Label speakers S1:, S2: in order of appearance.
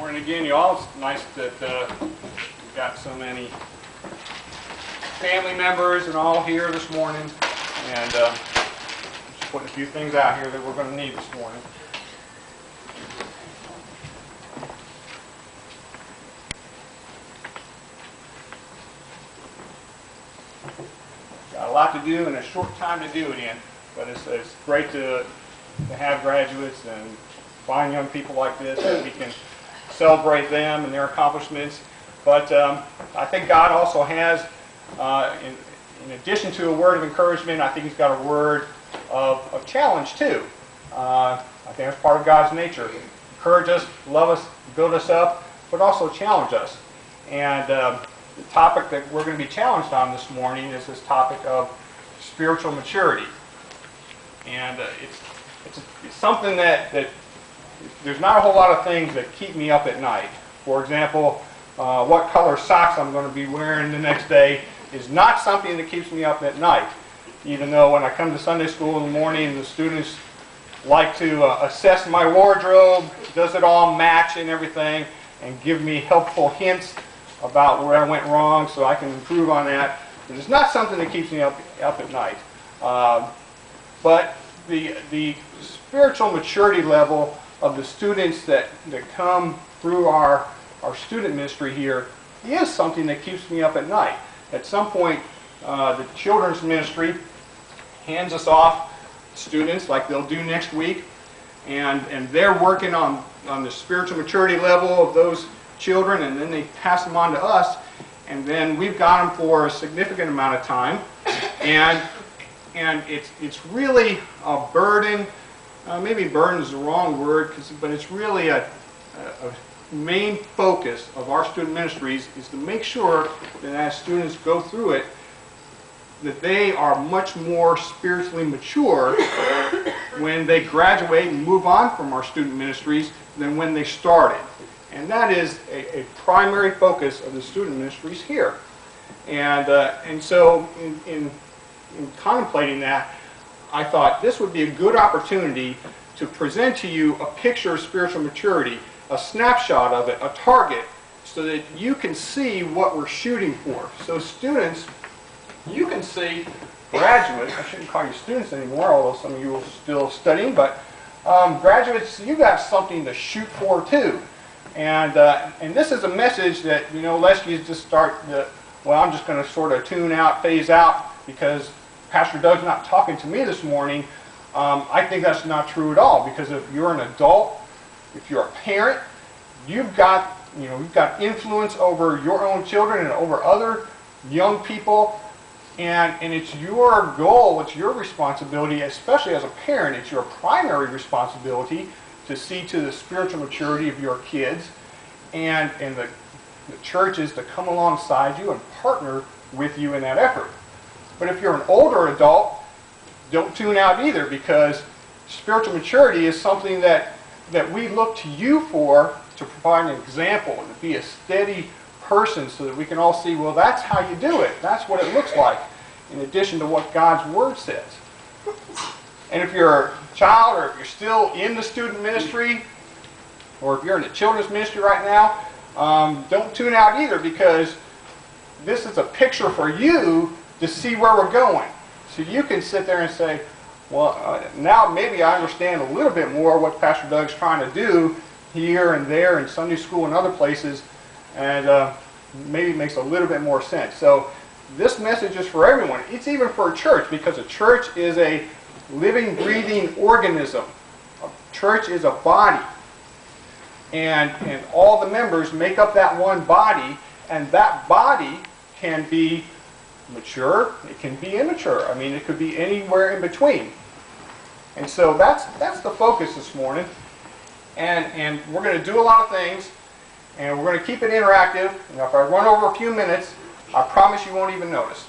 S1: Morning again, y'all. It's nice that we've got so many family members and all here this morning. And just putting a few things out here that we're going to need this morning. Got a lot to do and a short time to do it in, but it's great to have graduates and find young people like this that we can celebrate them and their accomplishments. But I think God also has, in addition to a word of encouragement, I think He's got a word of challenge too. I think that's part of God's nature. Encourage us, love us, build us up, but also challenge us. And the topic that we're going to be challenged on this morning is this topic of spiritual maturity. And it's something that there's not a whole lot of things that keep me up at night. For example, what color socks I'm going to be wearing the next day is not something that keeps me up at night. Even though when I come to Sunday school in the morning, the students like to assess my wardrobe, does it all match and everything, and give me helpful hints about where I went wrong so I can improve on that. But it's not something that keeps me up at night. But the spiritual maturity level of the students that come through our student ministry here is something that keeps me up at night. At some point, the children's ministry hands us off students like they'll do next week, and they're working on the spiritual maturity level of those children, and then they pass them on to us, and then we've got them for a significant amount of time, and it's really a burden. Maybe burden is the wrong word, but it's really a main focus of our student ministries is to make sure that as students go through it, that they are much more spiritually mature when they graduate and move on from our student ministries than when they started. And that is a primary focus of the student ministries here. And so in contemplating that, I thought this would be a good opportunity to present to you a picture of spiritual maturity, a snapshot of it, a target, so that you can see what we're shooting for. So students, you can see, graduates, I shouldn't call you students anymore, although some of you are still studying, but graduates, you got something to shoot for too. And this is a message that, lest you just start, well, I'm just going to sort of tune out, phase out, because Pastor Doug's not talking to me this morning. I think that's not true at all, because if you're an adult, if you're a parent, you've got influence over your own children and over other young people, and it's your goal, it's your responsibility, especially as a parent, it's your primary responsibility to see to the spiritual maturity of your kids, and the church is to come alongside you and partner with you in that effort. But if you're an older adult, don't tune out either, because spiritual maturity is something that we look to you for, to provide an example, to be a steady person so that we can all see, well, that's how you do it. That's what it looks like, in addition to what God's Word says. And if you're a child, or if you're still in the student ministry, or if you're in the children's ministry right now, don't tune out either, because this is a picture for you to see where we're going. So you can sit there and say, well, now maybe I understand a little bit more what Pastor Doug's trying to do here and there in Sunday school and other places, and maybe it makes a little bit more sense. So this message is for everyone. It's even for a church, because a church is a living, breathing organism. A church is a body. And all the members make up that one body, and that body can be mature, it can be immature. I mean, it could be anywhere in between. And so that's the focus this morning. And we're going to do a lot of things, and we're going to keep it interactive. And if I run over a few minutes, I promise you won't even notice.